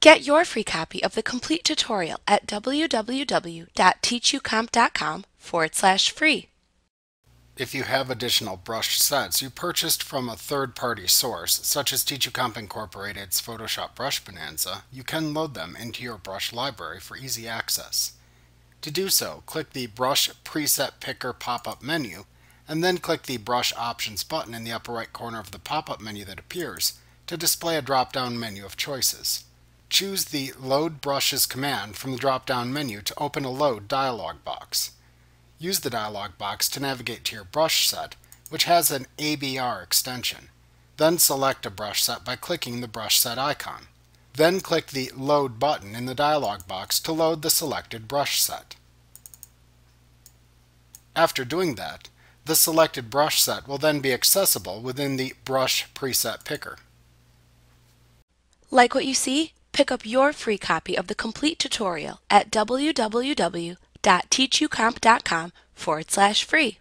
Get your free copy of the complete tutorial at www.teachucomp.com/free. If you have additional brush sets you purchased from a third-party source, such as TeachUcomp Incorporated's Photoshop Brush Bonanza, you can load them into your brush library for easy access. To do so, click the Brush Preset Picker pop-up menu, and then click the Brush Options button in the upper right corner of the pop-up menu that appears to display a drop-down menu of choices. Choose the Load Brushes command from the drop-down menu to open a Load dialog box. Use the dialog box to navigate to your brush set, which has an ABR extension. Then select a brush set by clicking the brush set icon. Then click the Load button in the dialog box to load the selected brush set. After doing that, the selected brush set will then be accessible within the Brush Preset Picker. Like what you see? Pick up your free copy of the complete tutorial at www.teachucomp.com/free.